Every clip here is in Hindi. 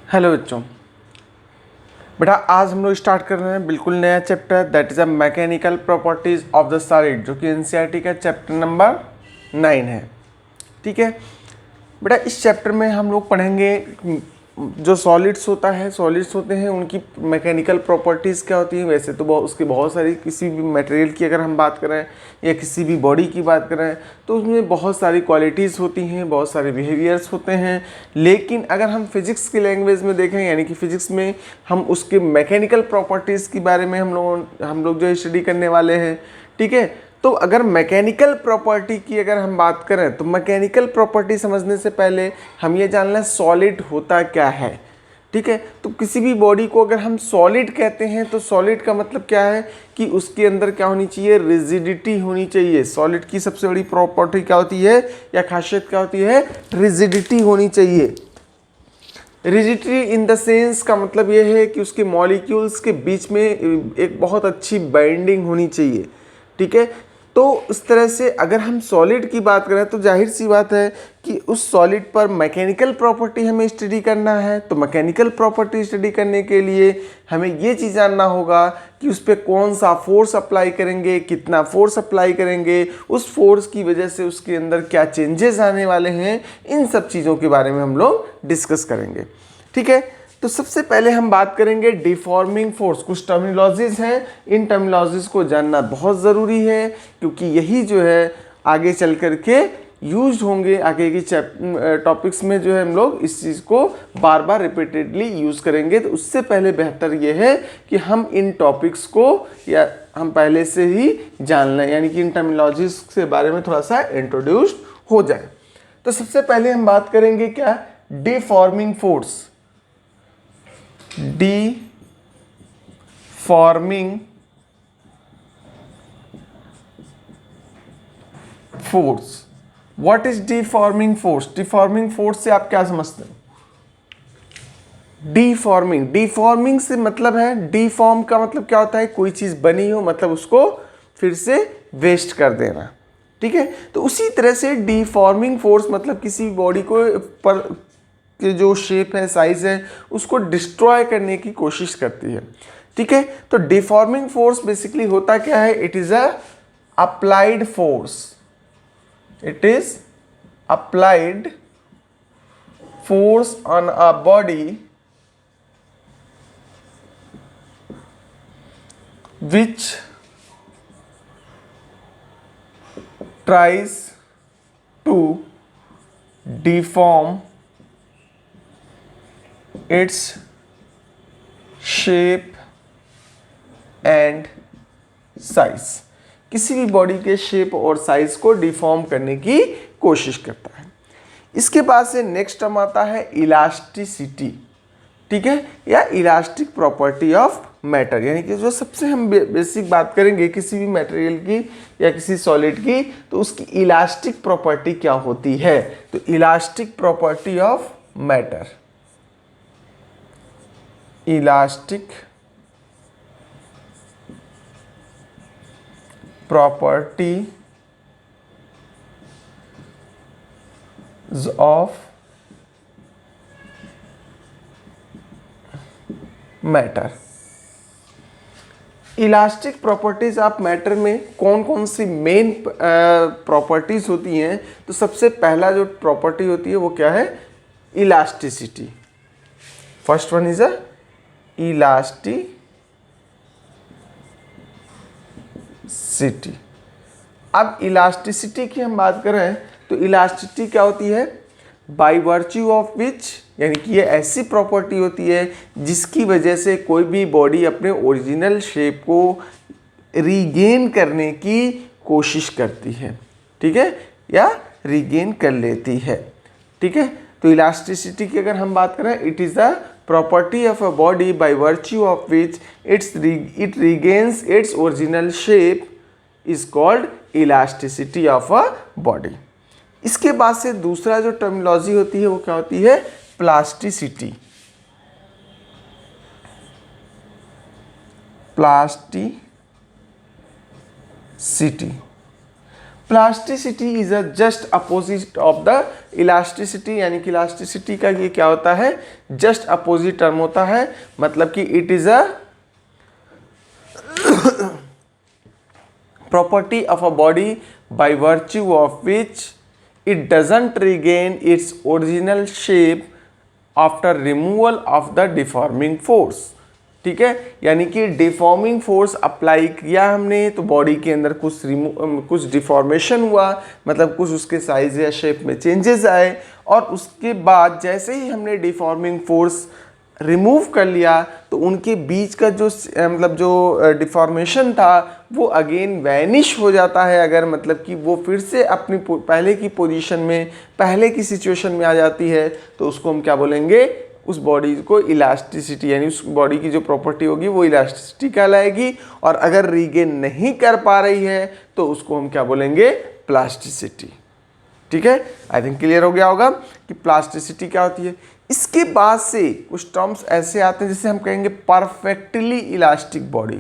हेलो बच्चों। बेटा आज हम लोग स्टार्ट कर रहे हैं बिल्कुल नया chapter that is a mechanical properties of the solid, जो कि एनसीईआरटी का चैप्टर नंबर 9 है। ठीक है बेटा, इस चैप्टर में हम लोग पढ़ेंगे जो सॉलिड्स होते हैं उनकी मैकेनिकल प्रॉपर्टीज़ क्या होती हैं। वैसे तो उसकी बहुत सारी, किसी भी मटेरियल की अगर हम बात करें या किसी भी बॉडी की बात करें तो उसमें बहुत सारी क्वालिटीज़ होती हैं, बहुत सारे बिहेवियर्स होते हैं। लेकिन अगर हम फिज़िक्स की लैंग्वेज में देखें, यानी कि फ़िज़िक्स में हम उसके मैकेनिकल प्रॉपर्टीज़ के बारे में हम लोग जो स्टडी करने वाले हैं। ठीक है, तो अगर मैकेनिकल प्रॉपर्टी की अगर हम बात करें तो मैकेनिकल प्रॉपर्टी समझने से पहले हम ये जान लें सॉलिड होता क्या है। ठीक है, तो किसी भी बॉडी को अगर हम सॉलिड कहते हैं तो सॉलिड का मतलब क्या है कि उसके अंदर क्या होनी चाहिए, रिजिडिटी होनी चाहिए। सॉलिड की सबसे बड़ी प्रॉपर्टी क्या होती है या खासियत क्या होती है, रिजिडिटी होनी चाहिए। रिजिडिटी इन द सेंस का मतलब यह है कि उसके मॉलिक्यूल्स के बीच में एक बहुत अच्छी बाइंडिंग होनी चाहिए। ठीक है, तो उस तरह से अगर हम सॉलिड की बात करें तो जाहिर सी बात है कि उस सॉलिड पर मैकेनिकल प्रॉपर्टी हमें स्टडी करना है। तो मैकेनिकल प्रॉपर्टी स्टडी करने के लिए हमें ये चीज़ जानना होगा कि उस पर कौन सा फोर्स अप्लाई करेंगे, कितना फोर्स अप्लाई करेंगे, उस फोर्स की वजह से उसके अंदर क्या चेंजेस आने वाले हैं। इन सब चीज़ों के बारे में हम लोग डिस्कस करेंगे। ठीक है, तो सबसे पहले हम बात करेंगे डिफॉर्मिंग फोर्स। कुछ टर्मिनोलॉजीज हैं, इन टर्मिनोलॉजीज को जानना बहुत ज़रूरी है क्योंकि यही जो है आगे चल कर के यूज होंगे। आगे की टॉपिक्स में जो है हम लोग इस चीज़ को बार बार रिपीटेडली यूज़ करेंगे। तो उससे पहले बेहतर ये है कि हम इन टॉपिक्स को या हम पहले से ही जान लें, यानी कि इन टर्मिनोलॉजीज के बारे में थोड़ा सा इंट्रोड्यूस हो जाए। तो सबसे पहले हम बात करेंगे क्या, deforming force. Deforming force. What is deforming force? Deforming force से आप क्या समझते हैं? डिफॉर्मिंग से मतलब है, डिफॉर्म का मतलब क्या होता है, कोई चीज बनी हो मतलब उसको फिर से वेस्ट कर देना। ठीक है, तो उसी तरह से डिफॉर्मिंग फोर्स मतलब किसी बॉडी को पर के जो शेप है, साइज है, उसको डिस्ट्रॉय करने की कोशिश करती है। ठीक है, तो डिफॉर्मिंग फोर्स बेसिकली होता क्या है, it is a applied force. It is applied force on a body which tries to deform its shape and size। किसी भी बॉडी के शेप और साइज को डिफॉर्म करने की कोशिश करता है। इसके बाद से नेक्स्ट टर्म आता है इलास्टिसिटी। ठीक है, या इलास्टिक प्रॉपर्टी ऑफ मैटर, यानी कि जो सबसे हम बेसिक बात करेंगे किसी भी मटेरियल की या किसी सॉलिड की, तो उसकी इलास्टिक प्रॉपर्टी क्या होती है। तो elastic property of matter, elastic property of matter. Elastic properties of matter में कौन कौन सी मेन प्रॉपर्टीज होती हैं? तो सबसे पहला जो प्रॉपर्टी होती है वो क्या है, elasticity. First one is a elasticity. अब इलास्टिसिटी की हम बात करें तो इलास्टिसिटी क्या होती है, बाई वर्च्यू ऑफ विच, यानी कि ये ऐसी प्रॉपर्टी होती है जिसकी वजह से कोई भी बॉडी अपने ओरिजिनल शेप को रीगेन करने की कोशिश करती है। ठीक है, या रीगेन कर लेती है। ठीक है, तो इलास्टिसिटी की अगर हम बात करें, it is the property of a body by virtue of which it regains its original shape is called elasticity of a body. इसके बाद से दूसरा जो टर्मिनोलॉजी होती है वो क्या होती है, plasticity. Plasticity plasticity is a just opposite of the elasticity, यानी कि इलास्टिसिटी का ये क्या होता है, जस्ट अपोजिट टर्म होता है, मतलब कि it is a property of a body by virtue of which it doesn't regain its original shape after removal of the deforming force। ठीक है, यानी कि डिफॉर्मिंग फोर्स अप्लाई किया हमने तो बॉडी के अंदर कुछ डिफॉर्मेशन हुआ, मतलब कुछ उसके साइज या शेप में चेंजेस आए, और उसके बाद जैसे ही हमने डिफॉर्मिंग फोर्स रिमूव कर लिया तो उनके बीच का जो मतलब जो डिफॉर्मेशन था वो अगेन वैनिश हो जाता है। अगर मतलब कि वो फिर से अपनी पहले की पोजीशन में, पहले की सिचुएशन में आ जाती है, तो उसको हम क्या बोलेंगे, उस बॉडी को इलास्टिसिटी, यानी उस बॉडी की जो प्रॉपर्टी होगी वो इलास्टिसिटी कहलाएगी। और अगर रीगेन नहीं कर पा रही है तो उसको हम क्या बोलेंगे, प्लास्टिसिटी। ठीक है, आई थिंक क्लियर हो गया होगा कि प्लास्टिसिटी क्या होती है। इसके बाद से कुछ टर्म्स ऐसे आते हैं जिसे हम कहेंगे परफेक्टली इलास्टिक बॉडी।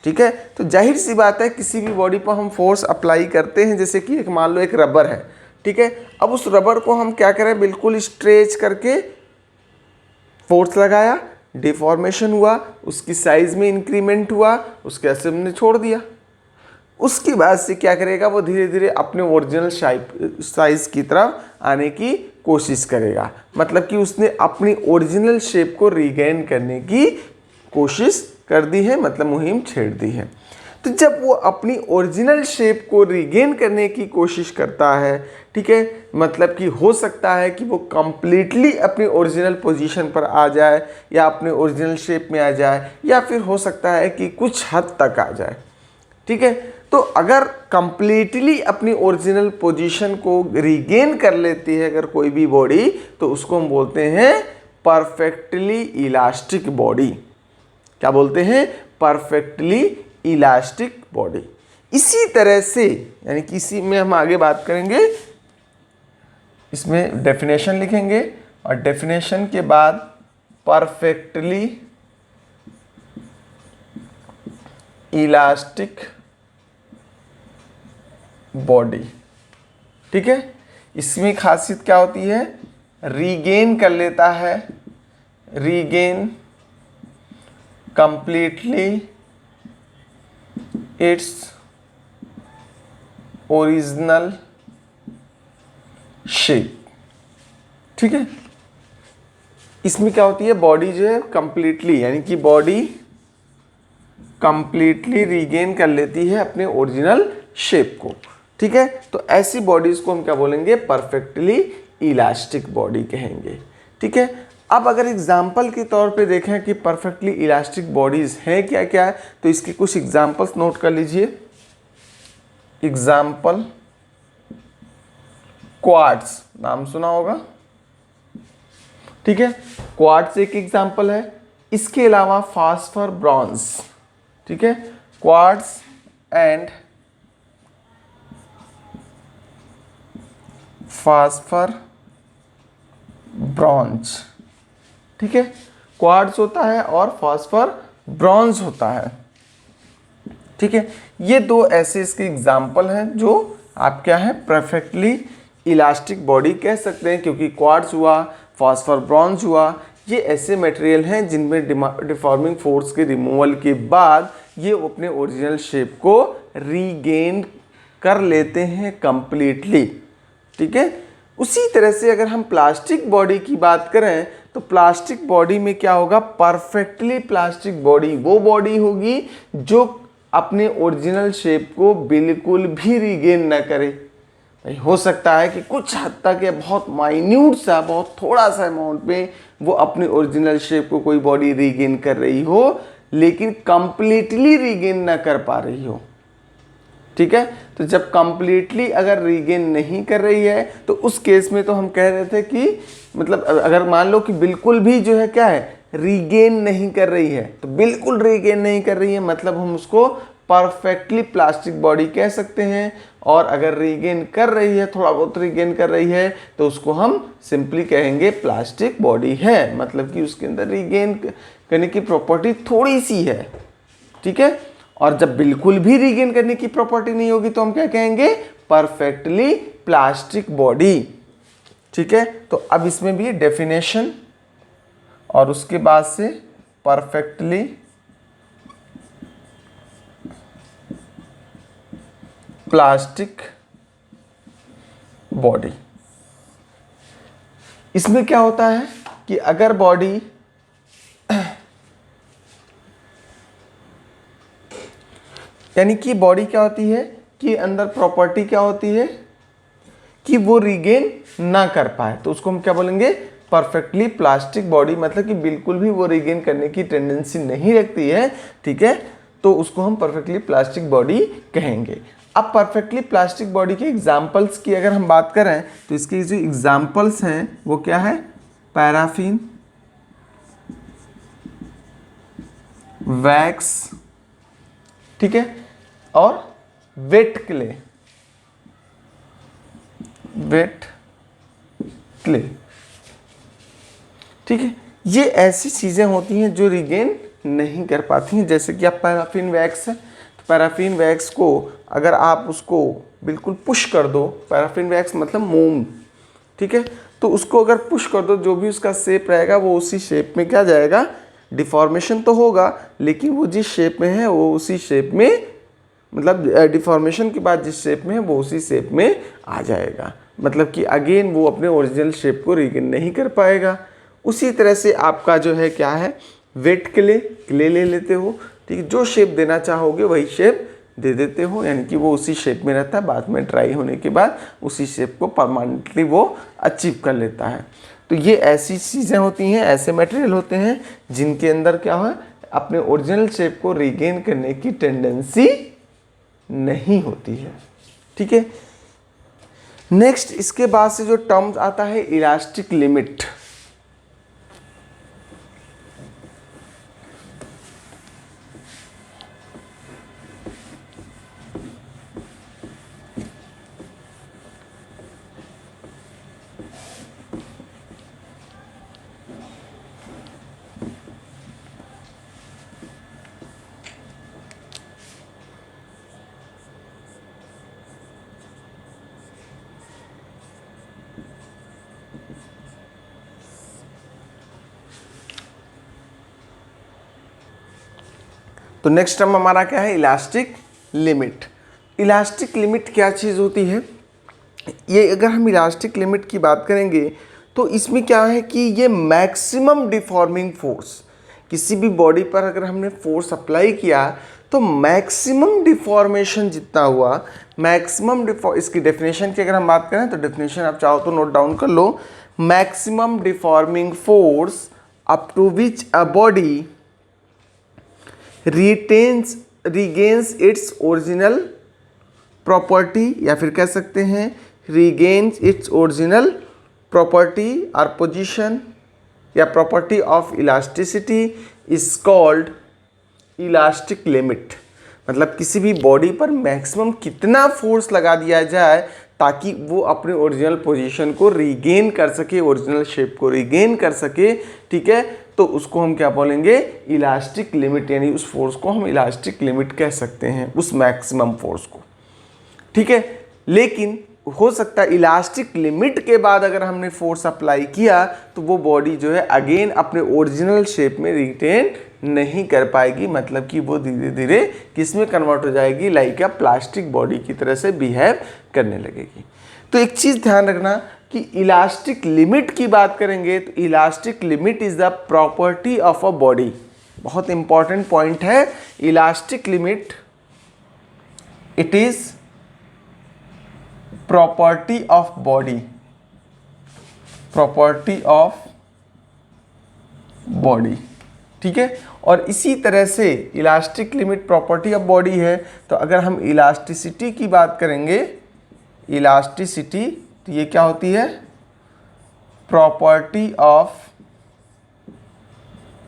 ठीक है, तो जाहिर सी बात है किसी भी बॉडी पर हम फोर्स अप्लाई करते हैं, जैसे कि एक मान लो एक रबर है, ठीक है, अब उस रबर को हम क्या करें, बिल्कुल स्ट्रेच करके फोर्स लगाया, डिफॉर्मेशन हुआ, उसकी साइज में इंक्रीमेंट हुआ, उसके ऐसे हमने छोड़ दिया, उसके बाद से क्या करेगा, वो धीरे धीरे अपने ओरिजिनल साइज की तरफ आने की कोशिश करेगा, मतलब कि उसने अपनी ओरिजिनल शेप को रीगेन करने की कोशिश कर दी है, मतलब मुहिम छेड़ दी है। तो जब वो अपनी ओरिजिनल शेप को रीगेन करने की कोशिश करता है, ठीक है, मतलब कि हो सकता है कि वो कंप्लीटली अपनी ओरिजिनल पोजीशन पर आ जाए या अपने ओरिजिनल शेप में आ जाए, या फिर हो सकता है कि कुछ हद तक आ जाए। ठीक है, तो अगर कंप्लीटली अपनी ओरिजिनल पोजीशन को रीगेन कर लेती है अगर कोई भी बॉडी, तो उसको हम बोलते हैं परफेक्टली इलास्टिक बॉडी। क्या बोलते हैं, परफेक्टली इलास्टिक बॉडी। इसी तरह से, यानी कि इसी में हम आगे बात करेंगे, इसमें डेफिनेशन लिखेंगे और डेफिनेशन के बाद परफेक्टली इलास्टिक बॉडी। ठीक है, इसमें खासियत क्या होती है, रीगेन कर लेता है, regain completely it's original shape. ठीक है, इसमें क्या होती है, बॉडी जो है कंप्लीटली, यानी कि बॉडी कंप्लीटली रीगेन कर लेती है अपने ओरिजिनल शेप को। ठीक है, तो ऐसी बॉडीज को हम क्या बोलेंगे, परफेक्टली इलास्टिक बॉडी कहेंगे। ठीक है, अब अगर एग्जाम्पल के तौर पे देखें कि परफेक्टली इलास्टिक बॉडीज हैं क्या क्या है, तो इसके कुछ एग्जाम्पल्स नोट कर लीजिए। एग्जाम्पल, क्वार्ट्ज, नाम सुना होगा। ठीक है, क्वार्ट्ज एक एग्जाम्पल है। इसके अलावा फास्फर, ब्रॉन्ज। ठीक है, क्वार्ट्ज एंड फास्फर, ब्रॉन्ज। ठीक है, क्वार्ट्ज होता है और फास्फर, ब्रॉन्ज होता है। ठीक है, ये दो ऐसे इसके एग्जाम्पल हैं जो आप क्या है, परफेक्टली इलास्टिक बॉडी कह सकते हैं, क्योंकि क्वार्ट्ज हुआ, फास्फर, ब्रॉन्ज हुआ, ये ऐसे मटेरियल हैं जिनमें डिफॉर्मिंग फोर्स के रिमूवल के बाद ये अपने ओरिजिनल शेप को रीगेन कर लेते हैं कंप्लीटली। ठीक है, उसी तरह से अगर हम प्लास्टिक बॉडी की बात करें तो प्लास्टिक बॉडी में क्या होगा, परफेक्टली प्लास्टिक बॉडी वो बॉडी होगी जो अपने ओरिजिनल शेप को बिल्कुल भी रीगेन ना करे। भाई हो सकता है कि कुछ हद तक या बहुत माइन्यूट सा, बहुत थोड़ा सा अमाउंट में वो अपने ओरिजिनल शेप को कोई बॉडी रीगेन कर रही हो, लेकिन कंप्लीटली रीगेन ना कर पा रही हो। ठीक है, तो जब कंप्लीटली अगर रीगेन नहीं कर रही है तो उस केस में तो हम कह रहे थे कि मतलब अगर मान लो कि बिल्कुल भी जो है क्या है, रीगेन नहीं कर रही है, तो बिल्कुल रीगेन नहीं कर रही है मतलब हम उसको परफेक्टली प्लास्टिक बॉडी कह सकते हैं। और अगर रीगेन कर रही है, थोड़ा बहुत रीगेन कर रही है, तो उसको हम सिंपली कहेंगे प्लास्टिक बॉडी है, मतलब कि उसके अंदर रीगेन करने की प्रॉपर्टी थोड़ी सी है। ठीक है, और जब बिल्कुल भी रीगेन करने की प्रॉपर्टी नहीं होगी तो हम क्या कहेंगे, परफेक्टली प्लास्टिक बॉडी। ठीक है, तो अब इसमें भी डेफिनेशन और उसके बाद से परफेक्टली प्लास्टिक बॉडी। इसमें क्या होता है कि अगर बॉडी यानी कि बॉडी क्या होती है कि अंदर प्रॉपर्टी क्या होती है कि वो रिगेन ना कर पाए, तो उसको हम क्या बोलेंगे, परफेक्टली प्लास्टिक बॉडी। मतलब कि बिल्कुल भी वो रिगेन करने की टेंडेंसी नहीं रखती है। ठीक है, तो उसको हम परफेक्टली प्लास्टिक बॉडी कहेंगे। अब परफेक्टली प्लास्टिक बॉडी के एग्जाम्पल्स की अगर हम बात करें तो इसके जो एग्जाम्पल्स हैं वो क्या है, पैराफिन, वैक्स, ठीक है, और वेट क्ले। वेट क्ले, ठीक है, ये ऐसी चीजें होती हैं जो रिगेन नहीं कर पाती हैं। जैसे कि आप पैराफिन वैक्स है, तो पैराफिन वैक्स को अगर आप उसको बिल्कुल पुश कर दो, पैराफिन वैक्स मतलब मोम, ठीक है, तो उसको अगर पुश कर दो, जो भी उसका शेप रहेगा वो उसी शेप में क्या जाएगा, डिफॉर्मेशन तो होगा, लेकिन वो जिस शेप में है वो उसी शेप में, मतलब डिफॉर्मेशन के बाद जिस शेप में है वो उसी शेप में आ जाएगा। मतलब कि अगेन वो अपने ओरिजिनल शेप को रिगेन नहीं कर पाएगा। उसी तरह से आपका जो है क्या है, वेट क्ले, क्ले ले लेते हो, ठीक है, जो शेप देना चाहोगे वही शेप दे देते हो, यानी कि वो उसी शेप में रहता है। बाद में ड्राई होने के बाद उसी शेप को परमानेंटली वो अचीव कर लेता है। तो ये ऐसी चीज़ें होती हैं, ऐसे मटेरियल होते हैं जिनके अंदर क्या है, अपने ओरिजिनल शेप को रिगेन करने की टेंडेंसी नहीं होती है। ठीक है, नेक्स्ट इसके बाद से जो टर्म्स आता है इलास्टिक लिमिट। तो नेक्स्ट टर्म हमारा क्या है, इलास्टिक लिमिट। इलास्टिक लिमिट क्या चीज़ होती है, ये अगर हम इलास्टिक लिमिट की बात करेंगे तो इसमें क्या है कि ये मैक्सिमम डिफॉर्मिंग फोर्स, किसी भी बॉडी पर अगर हमने फोर्स अप्लाई किया तो मैक्सिमम डिफॉर्मेशन जितना हुआ, मैक्सिमम इसकी डेफिनेशन की अगर हम बात करें तो डेफिनेशन आप चाहो तो नोट डाउन कर लो, maximum deforming force up to which a body regains its original property, या फिर कह सकते हैं regains its original property or position या property of elasticity is called elastic limit। मतलब किसी भी बॉडी पर मैक्सिमम कितना फोर्स लगा दिया जाए ताकि वो अपने ओरिजिनल पोजीशन को रिगेन कर सके, ओरिजिनल शेप को रिगेन कर सके। ठीक है, तो उसको हम क्या बोलेंगे, इलास्टिक लिमिट, यानी उस फोर्स को हम इलास्टिक लिमिट कह सकते हैं, उस मैक्सिमम फोर्स को। ठीक है, लेकिन हो सकता है इलास्टिक लिमिट के बाद अगर हमने फोर्स अप्लाई किया तो वो बॉडी जो है अगेन अपने ओरिजिनल शेप में रिटेन नहीं कर पाएगी। मतलब कि वो धीरे धीरे किस में कन्वर्ट हो जाएगी, लाइक अ प्लास्टिक बॉडी की तरह से बिहेव करने लगेगी। तो एक चीज़ ध्यान रखना कि इलास्टिक लिमिट की बात करेंगे तो elastic limit is the property of a body. बहुत इंपॉर्टेंट पॉइंट है, elastic limit it is property of body, property of body. ठीक है, और इसी तरह से elastic limit property of body है। तो अगर हम इलास्टिसिटी की बात करेंगे, इलास्टिसिटी, तो ये क्या होती है, property of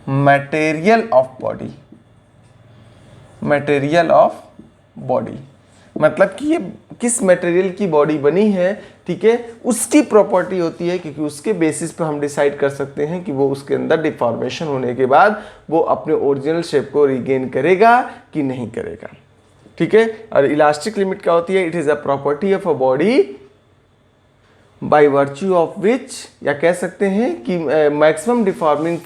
material of body, material of body. मतलब कि ये किस मटेरियल की बॉडी बनी है, ठीक है, उसकी प्रॉपर्टी होती है, क्योंकि उसके बेसिस पर हम डिसाइड कर सकते हैं कि वो उसके अंदर डिफॉर्मेशन होने के बाद वो अपने ओरिजिनल शेप को रिगेन करेगा कि नहीं करेगा। ठीक है। और इलास्टिक लिमिट क्या होती है? It is a property of a body by virtue of विच, या कह सकते हैं कि maximum deforming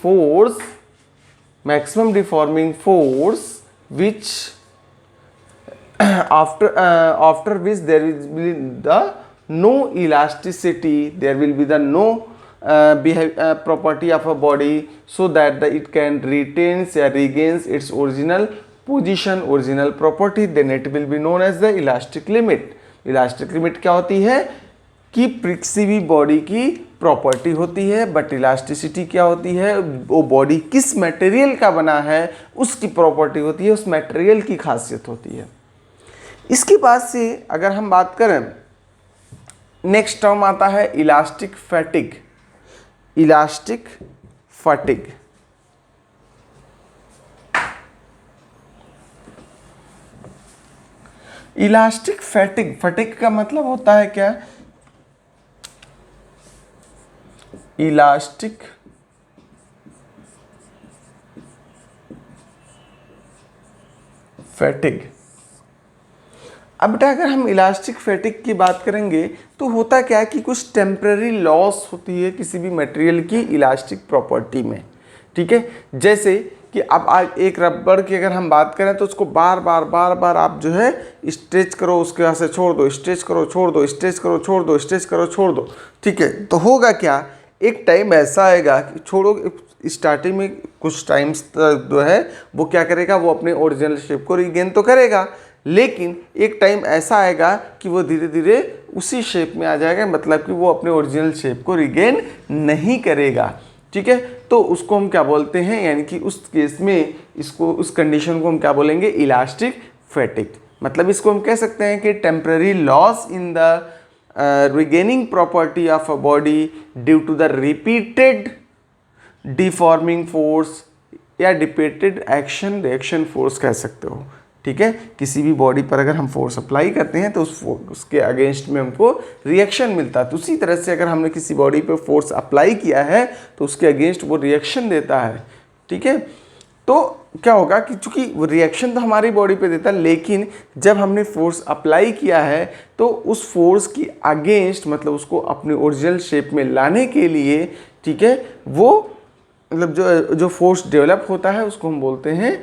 force which after which there will be the no elasticity, there will be the no property of a body, so that it can retains or regains its original position, original property, then it will be known as the elastic limit. Elastic limit क्या होती है? कि किसी भी बॉडी की प्रॉपर्टी होती है, बट इलास्टिसिटी क्या होती है? वो बॉडी किस मटेरियल का बना है उसकी प्रॉपर्टी होती है, उस मटेरियल की खासियत होती है। इसके बाद से अगर हम बात करें, नेक्स्ट टर्म आता है elastic fatigue. Elastic fatigue elastic fatigue, fatigue का मतलब होता है क्या? Elastic fatigue. अब बेटा अगर हम इलास्टिक फैटिग की बात करेंगे तो होता क्या है कि कुछ टेम्पररी लॉस होती है किसी भी मटेरियल की इलास्टिक प्रॉपर्टी में, ठीक है। जैसे कि अब आज एक रबड़ की अगर हम बात करें तो उसको बार बार आप जो है स्ट्रेच करो, उसके वहाँ से छोड़ दो, स्ट्रेच करो छोड़ दो, स्ट्रेच करो छोड़ दो, स्ट्रेच करो छोड़ दो, ठीक है। तो होगा क्या, एक टाइम ऐसा आएगा कि छोड़ो, स्टार्टिंग में कुछ टाइम्स जो है वो क्या करेगा, वो अपने ओरिजिनल शेप को रिगेन तो करेगा, लेकिन एक टाइम ऐसा आएगा कि वो धीरे धीरे उसी शेप में आ जाएगा, मतलब कि वो अपने ओरिजिनल शेप को रिगेन नहीं करेगा, ठीक है। तो उसको हम क्या बोलते हैं, यानी कि उस केस में इसको, उस कंडीशन को हम क्या बोलेंगे? Elastic fatigue. मतलब इसको हम कह सकते हैं कि temporary loss in the regaining property of a body due to the repeated deforming force या रिपीटेड एक्शन रिएक्शन फोर्स कह सकते हो, ठीक है। किसी भी बॉडी पर अगर हम फोर्स अप्लाई करते हैं तो उसके अगेंस्ट में हमको रिएक्शन मिलता है, तो उसी तरह से अगर हमने किसी बॉडी पे फोर्स अप्लाई किया है तो उसके अगेंस्ट वो रिएक्शन देता है, ठीक है। तो क्या होगा कि चूंकि वो रिएक्शन तो हमारी बॉडी पे देता है, लेकिन जब हमने फोर्स अप्लाई किया है तो उस फोर्स की अगेंस्ट, मतलब उसको अपने ओरिजिनल शेप में लाने के लिए, ठीक है, वो मतलब जो फोर्स डेवलप होता है उसको हम बोलते हैं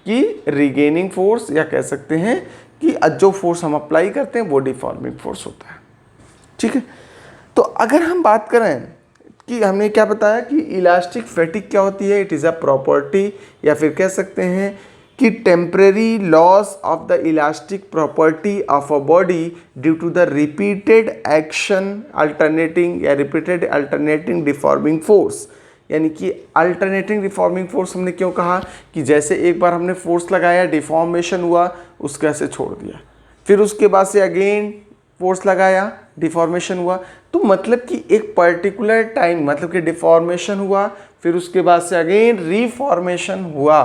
कि रिगेनिंग फोर्स, या कह सकते हैं कि जो फोर्स हम अप्लाई करते हैं वो डिफॉर्मिंग फोर्स होता है, ठीक है। तो अगर हम बात करें कि हमने क्या बताया कि इलास्टिक फैटिग क्या होती है, इट इज़ अ प्रॉपर्टी, या फिर कह सकते हैं कि temporary loss of the elastic property of a body due to the repeated action alternating या रिपीटेड अल्टरनेटिंग डिफॉर्मिंग फोर्स। यानी कि अल्टरनेटिंग डिफॉर्मिंग फोर्स हमने क्यों कहा कि जैसे एक बार हमने फोर्स लगाया, डिफॉर्मेशन हुआ, उसके ऐसे छोड़ दिया, फिर उसके बाद से अगेन फोर्स लगाया, डिफॉर्मेशन हुआ, तो मतलब कि एक पर्टिकुलर टाइम, मतलब कि डिफॉर्मेशन हुआ, फिर उसके बाद से अगेन रिफॉर्मेशन हुआ,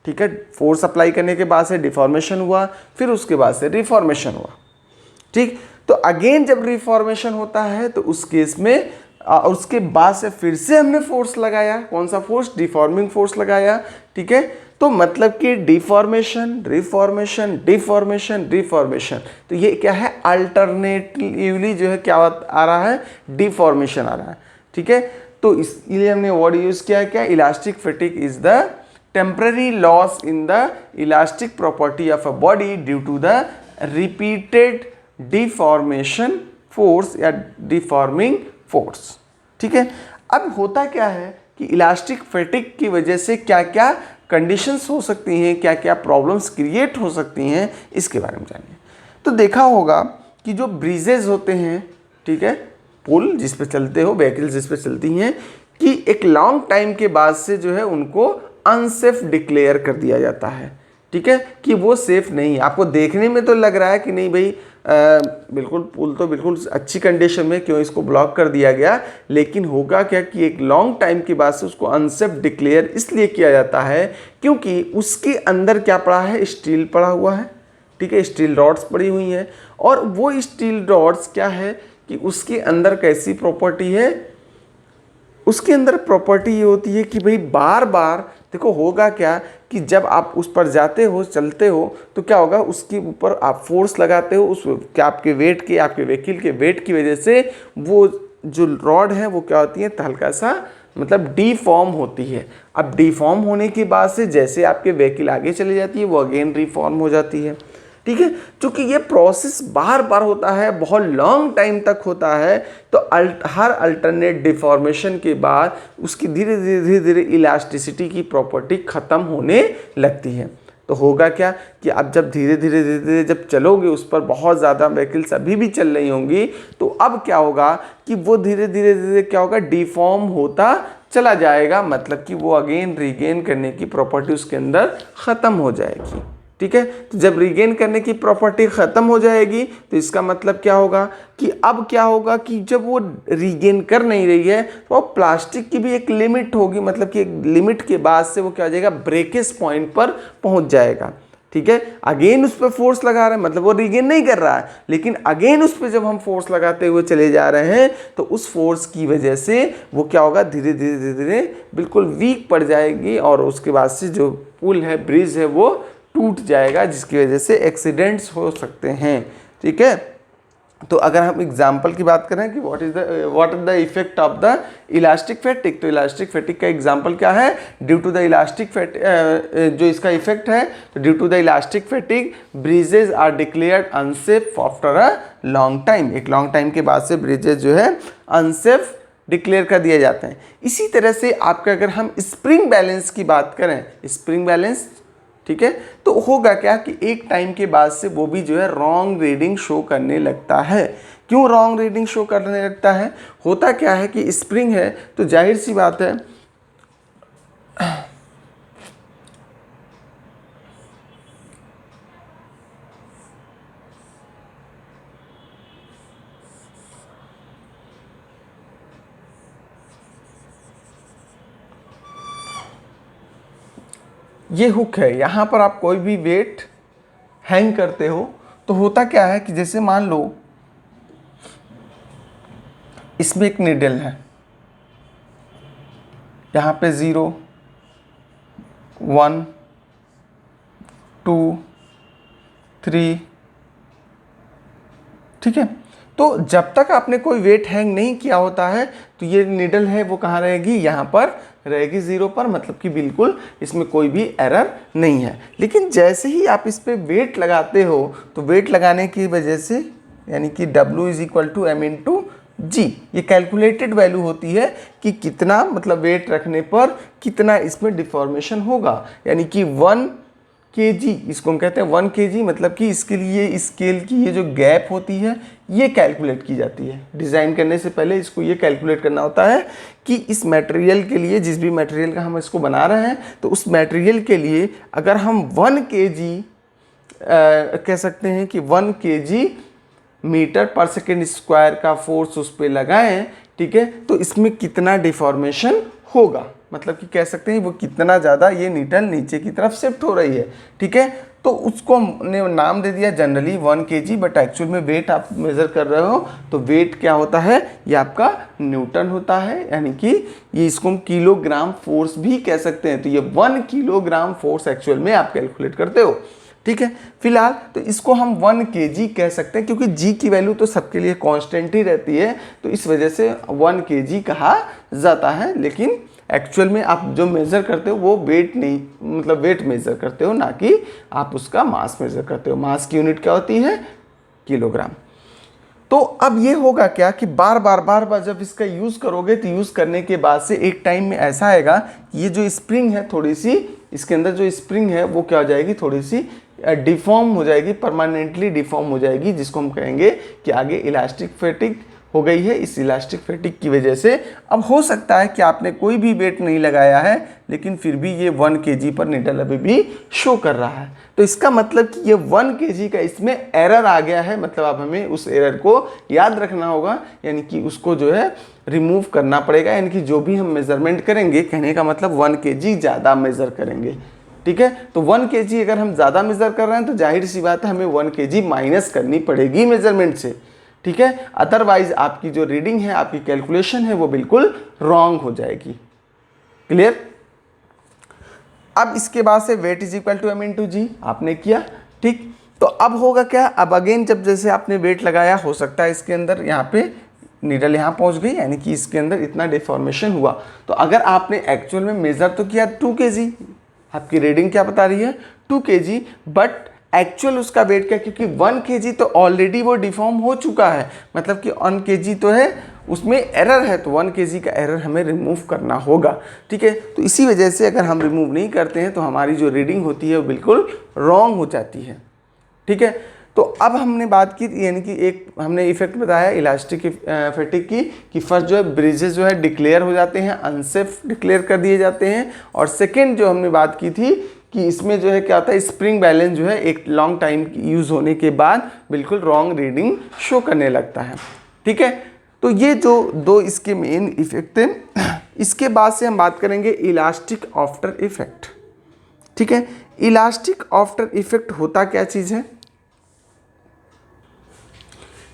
ठीक है। फोर्स अप्लाई करने के बाद से डिफॉर्मेशन हुआ, फिर उसके बाद से रिफॉर्मेशन हुआ, ठीक। तो अगेन जब रिफॉर्मेशन होता है तो उस केस में उसके बाद से फिर से हमने फोर्स लगाया, कौन सा फोर्स? डिफॉर्मिंग फोर्स लगाया, ठीक है। तो मतलब कि डिफॉर्मेशन रिफॉर्मेशन डिफॉर्मेशन रिफॉर्मेशन, तो ये क्या है? अल्टरनेटिवली जो है क्या आ रहा है? डिफॉर्मेशन आ रहा है, ठीक है। तो इसलिए हमने वर्ड यूज किया है क्या? Elastic fatigue is the temporary loss in the elastic property of a body due to the repeated deformation force या डिफॉर्मिंग फोर्स, ठीक है। अब होता क्या है कि इलास्टिक फैटिग की वजह से क्या क्या कंडीशंस हो सकती हैं, क्या क्या प्रॉब्लम्स क्रिएट हो सकती हैं, इसके बारे में जानिए। तो देखा होगा कि जो ब्रिजेज होते हैं, ठीक है, पुल जिस पे चलते हो, व्हीकल्स जिस पे चलती हैं, कि एक लॉन्ग टाइम के बाद से जो है उनको अनसेफ डिक्लेयर कर दिया जाता है, ठीक है, कि वो सेफ नहीं है। आपको देखने में तो लग रहा है कि नहीं भाई बिल्कुल पुल तो बिल्कुल अच्छी कंडीशन में, क्यों इसको ब्लॉक कर दिया गया, लेकिन होगा क्या कि एक लॉन्ग टाइम के बाद से उसको अनसेफ डिक्लेयर इसलिए किया जाता है क्योंकि उसके अंदर क्या पड़ा है? स्टील पड़ा हुआ है, ठीक है, स्टील रॉड्स पड़ी हुई हैं, और वो स्टील रॉड्स क्या है कि उसके अंदर कैसी प्रॉपर्टी है? उसके अंदर प्रॉपर्टी ये होती है कि भाई बार बार देखो होगा क्या कि जब आप उस पर जाते हो चलते हो तो क्या होगा, उसके ऊपर आप फोर्स लगाते हो, उस क्या आपके वेट के, आपके व्हीकल के वेट की वजह से वो जो रॉड है वो क्या होती है, हल्का सा मतलब डीफॉर्म होती है। अब डीफॉर्म होने के बाद से जैसे आपके व्हीकल आगे चली जाती है वो अगेन रिफॉर्म हो जाती है। ठीक है, क्योंकि ये प्रोसेस बार बार होता है, बहुत लॉन्ग टाइम तक होता है, तो हर अल्टरनेट डिफॉर्मेशन के बाद उसकी धीरे धीरे धीरे धीरे इलास्टिसिटी की प्रॉपर्टी ख़त्म होने लगती है। तो होगा क्या कि अब जब धीरे धीरे धीरे धीरे जब चलोगे उस पर, बहुत ज़्यादा व्हीकल्स अभी भी चल रही होंगी, तो अब क्या होगा कि वो धीरे धीरे धीरे क्या होगा, डिफॉर्म होता चला जाएगा, मतलब कि वो अगेन रीगेन करने की प्रॉपर्टी उसके अंदर ख़त्म हो जाएगी। ठीक है, तो जब रीगेन करने की प्रॉपर्टी ख़त्म हो जाएगी तो इसका मतलब क्या होगा कि अब क्या होगा कि जब वो रीगेन कर नहीं रही है तो प्लास्टिक की भी एक लिमिट होगी, मतलब कि एक लिमिट के बाद से वो क्या हो जाएगा, ब्रेकेज पॉइंट पर पहुंच जाएगा। ठीक है, अगेन उस पर फोर्स लगा रहे हैं, मतलब वो रीगेन नहीं कर रहा है, लेकिन अगेन उस पर जब हम फोर्स लगाते हुए चले जा रहे हैं तो उस फोर्स की वजह से वो क्या होगा, धीरे धीरे धीरे धीरे बिल्कुल वीक पड़ जाएगी और उसके बाद से जो पुल है, ब्रिज है, वो टूट जाएगा, जिसकी वजह से एक्सीडेंट्स हो सकते हैं। ठीक है, तो अगर हम एग्जाम्पल की बात करें कि what is the effect of the elastic fatigue, तो इलास्टिक फैटिक का एग्जाम्पल क्या है, due to the elastic fatigue, जो इसका इफेक्ट है, तो due to the elastic fatigue bridges are declared unsafe after a long time. एक लॉन्ग टाइम के बाद से ब्रिजेज जो है अनसेफ डिक्लेयर कर दिए जाते हैं। इसी तरह से आपका अगर हम स्प्रिंग बैलेंस की बात करें, स्प्रिंग बैलेंस, ठीक है, तो होगा क्या कि एक टाइम के बाद से वो भी जो है रॉन्ग रीडिंग शो करने लगता है। क्यों रॉन्ग रीडिंग शो करने लगता है, होता क्या है कि स्प्रिंग है तो जाहिर सी बात है ये हुक है, यहाँ पर आप कोई भी वेट हैंग करते हो तो होता क्या है कि जैसे मान लो इसमें एक नीडल है, यहाँ पे 0 1 2 3, ठीक है, तो जब तक आपने कोई वेट हैंग नहीं किया होता है तो ये नीडल है वो कहाँ रहेगी, यहाँ पर रहेगी 0 पर, मतलब कि बिल्कुल इसमें कोई भी एरर नहीं है। लेकिन जैसे ही आप इस पर वेट लगाते हो तो वेट लगाने की वजह से, यानी कि W = M/G, ये कैलकुलेटेड वैल्यू होती है कि कितना, मतलब वेट रखने पर कितना इसमें डिफॉर्मेशन होगा, यानी कि 1 kg, इसको हम कहते हैं 1 kg, मतलब कि इसके लिए स्केल की ये जो गैप होती है ये कैलकुलेट की जाती है। डिज़ाइन करने से पहले इसको ये कैलकुलेट करना होता है कि इस मटेरियल के लिए, जिस भी मटेरियल का हम इसको बना रहे हैं, तो उस मटेरियल के लिए अगर हम 1 kg कह सकते हैं कि 1 kg m/s² का फोर्स उस पर लगाएं, ठीक है, तो इसमें कितना डिफॉर्मेशन होगा, मतलब कि कह सकते हैं वो कितना ज़्यादा ये नीडल नीचे की तरफ शिफ्ट हो रही है। ठीक है, तो उसको हमने नाम दे दिया जनरली 1 kg, बट एक्चुअल में वेट आप मेज़र कर रहे हो तो वेट क्या होता है, ये आपका न्यूटन होता है, यानी कि ये इसको हम किलोग्राम फोर्स भी कह सकते हैं। तो ये 1 किलोग्राम फोर्स एक्चुअल में आप कैलकुलेट करते हो। ठीक है, फिलहाल तो इसको हम 1 kg कह सकते हैं, क्योंकि g की वैल्यू तो सबके लिए कांस्टेंट ही रहती है, तो इस वजह से 1 kg कहा जाता है। लेकिन एक्चुअल में आप जो मेज़र करते हो वो वेट नहीं, मतलब वेट मेज़र करते हो, ना कि आप उसका मास मेज़र करते हो। मास की यूनिट क्या होती है, किलोग्राम। तो अब ये होगा क्या कि बार बार जब इसका यूज़ करोगे तो यूज़ करने के बाद से एक टाइम में ऐसा आएगा कि ये जो स्प्रिंग है थोड़ी सी, इसके अंदर जो स्प्रिंग है वो क्या हो जाएगी, थोड़ी सी डिफॉर्म हो जाएगी, परमानेंटली डिफॉर्म हो जाएगी, जिसको हम कहेंगे कि आगे इलास्टिक फैटिग हो गई है। इस इलास्टिक फैटिग की वजह से अब हो सकता है कि आपने कोई भी वेट नहीं लगाया है, लेकिन फिर भी ये 1 kg पर नीडल अभी भी शो कर रहा है। तो इसका मतलब कि ये 1 kg का इसमें एरर आ गया है, मतलब अब हमें उस एरर को याद रखना होगा, यानी कि उसको जो है रिमूव करना पड़ेगा, यानी कि जो भी हम मेजरमेंट करेंगे, कहने का मतलब 1 kg ज़्यादा मेज़र करेंगे। ठीक है, तो 1 kg अगर हम ज़्यादा मेज़र कर रहे हैं तो जाहिर सी बात है हमें 1 kg माइनस करनी पड़ेगी मेजरमेंट से। ठीक है, अदरवाइज आपकी जो रीडिंग है, आपकी कैलकुलेशन है वो बिल्कुल रॉन्ग हो जाएगी। क्लियर? अब इसके बाद से weight is equal to M into G आपने किया, ठीक। तो अब होगा क्या, अब अगेन जब जैसे आपने वेट लगाया, हो सकता है इसके अंदर यहाँ पे नीडल यहाँ पहुँच गई, यानी कि इसके अंदर इतना डिफॉर्मेशन हुआ। तो अगर आपने एक्चुअल में मेज़र तो किया 2 kg, आपकी रीडिंग क्या बता रही है 2 kg, बट एक्चुअल उसका वेट क्या, क्योंकि 1 kg तो ऑलरेडी वो डिफॉर्म हो चुका है, मतलब कि 1 kg तो है, उसमें एरर है, तो 1 kg का एरर हमें रिमूव करना होगा, ठीक है। तो इसी वजह से अगर हम रिमूव नहीं करते हैं तो हमारी जो रीडिंग होती है वो बिल्कुल रॉन्ग हो जाती है, ठीक है। तो अब हमने बात की, यानी कि एक हमने इफेक्ट बताया इलास्टिक फैटिग की, कि फर्स्ट जो है ब्रिजेस जो है डिक्लेयर हो जाते हैं, अनसेफ डिक्लेयर कर दिए जाते हैं, और सेकेंड जो हमने बात की थी कि इसमें जो है क्या होता है, स्प्रिंग बैलेंस जो है एक लॉन्ग टाइम यूज़ होने के बाद बिल्कुल रॉन्ग रीडिंग शो करने लगता है, ठीक है। तो ये जो 2 इसके मेन इफेक्ट थे। इसके बाद से हम बात करेंगे इलास्टिक आफ्टर इफेक्ट, ठीक है। इलास्टिक आफ्टर इफेक्ट होता क्या चीज़ है,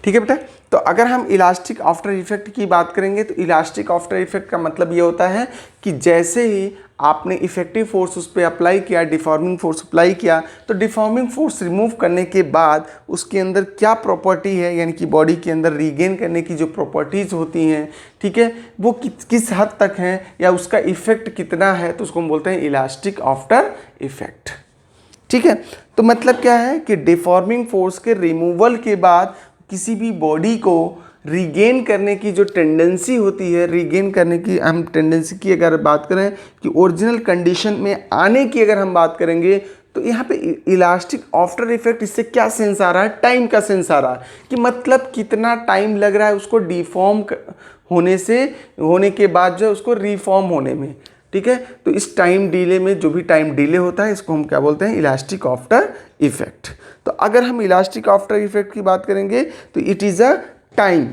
ठीक है बेटा। तो अगर हम इलास्टिक आफ्टर इफेक्ट की बात करेंगे तो इलास्टिक आफ्टर इफेक्ट का मतलब ये होता है कि जैसे ही आपने इफेक्टिव फोर्स उस पर अप्लाई किया, डिफॉर्मिंग फोर्स अप्लाई किया, तो डिफॉर्मिंग फोर्स रिमूव करने के बाद उसके अंदर क्या प्रॉपर्टी है, यानी कि बॉडी के अंदर रीगेन करने की जो प्रॉपर्टीज़ होती हैं, ठीक है, वो किस हद तक हैं या उसका इफेक्ट कितना है, तो उसको हम बोलते हैं इलास्टिक आफ्टर इफेक्ट, ठीक है। तो मतलब क्या है कि डिफॉर्मिंग फोर्स के रिमूवल के बाद किसी भी बॉडी को रीगेन करने की जो टेंडेंसी होती है, रीगेन करने की हम टेंडेंसी की अगर बात करें कि ओरिजिनल कंडीशन में आने की अगर हम बात करेंगे, तो यहाँ पे इलास्टिक आफ्टर इफेक्ट इससे क्या सेंस आ रहा है, टाइम का सेंस आ रहा है, कि मतलब कितना टाइम लग रहा है उसको डिफॉर्म होने के बाद जो है उसको रिफॉर्म होने में, ठीक है। तो इस टाइम डिले में जो भी टाइम डिले होता है इसको हम क्या बोलते हैं, इलास्टिक आफ्टर इफेक्ट। तो अगर हम इलास्टिक आफ्टर इफेक्ट की बात करेंगे तो इट इज़ अ टाइम,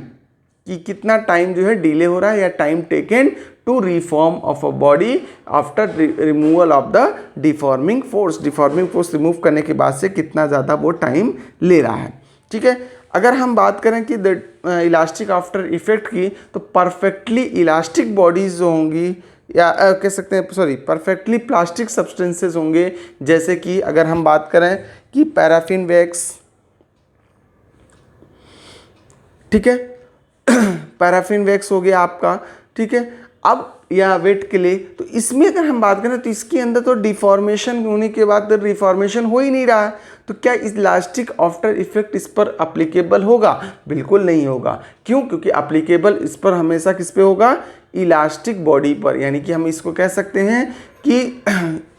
कि कितना टाइम जो है डिले हो रहा है, या time taken to reform of a body after removal of the deforming force. Deforming force remove करने के बाद से कितना ज़्यादा वो टाइम ले रहा है, ठीक है। अगर हम बात करें कि द इलास्टिक आफ्टर इफेक्ट की, तो परफेक्टली इलास्टिक बॉडीज जो होंगी, या कह सकते हैं सॉरी परफेक्टली प्लास्टिक सब्सटेंसेस होंगे, जैसे कि अगर हम बात करें कि पैराफिन वैक्स, ठीक है, पैराफिन वैक्स हो गया आपका, ठीक है। अब या वेट के लिए, तो इसमें अगर हम बात करें तो इसके अंदर तो डिफॉर्मेशन होने के बाद तो रिफॉर्मेशन हो ही नहीं रहा है, तो क्या इलास्टिक आफ्टर इफेक्ट इस पर अप्लीकेबल होगा? बिल्कुल नहीं होगा। क्यों? क्योंकि अप्लीकेबल इस पर हमेशा किस पे होगा? इलास्टिक बॉडी पर, यानी कि हम इसको कह सकते हैं कि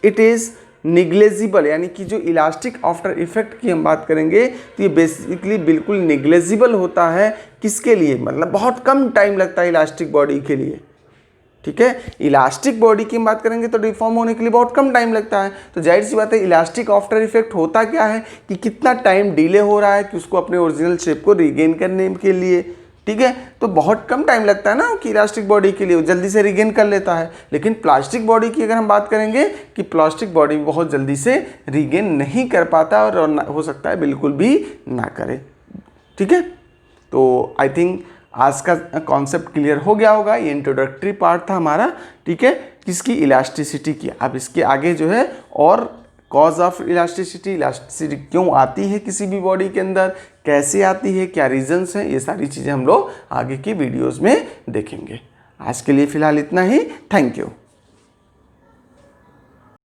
इट इज़ निग्लेजिबल, यानी कि जो इलास्टिक आफ्टर इफेक्ट की हम बात करेंगे तो ये बेसिकली बिल्कुल निग्लेजिबल होता है। किसके लिए? मतलब बहुत कम टाइम लगता है इलास्टिक बॉडी के लिए, ठीक है। इलास्टिक बॉडी की हम बात करेंगे तो डिफॉर्म होने के लिए बहुत कम टाइम लगता है। तो जाहिर सी बात है इलास्टिक आफ्टर इफेक्ट होता क्या है कि कितना टाइम डिले हो रहा है कि उसको अपने ओरिजिनल शेप को रिगेन करने के लिए, ठीक है। तो बहुत कम टाइम लगता है ना कि इलास्टिक बॉडी के लिए, वो जल्दी से रिगेन कर लेता है। लेकिन प्लास्टिक बॉडी की अगर हम बात करेंगे कि प्लास्टिक बॉडी बहुत जल्दी से रिगेन नहीं कर पाता और हो सकता है बिल्कुल भी ना करे, ठीक है। तो आई थिंक आज का कॉन्सेप्ट क्लियर हो गया होगा। ये इंट्रोडक्टरी पार्ट था हमारा, ठीक है, किसकी? इलास्टिसिटी की। अब इसके आगे जो है और कॉज ऑफ इलास्टिसिटी, इलास्टिसिटी क्यों आती है किसी भी बॉडी के अंदर, कैसे आती है, क्या रीजंस हैं, ये सारी चीज़ें हम लोग आगे की वीडियोज़ में देखेंगे। आज के लिए फ़िलहाल इतना ही। Thank you.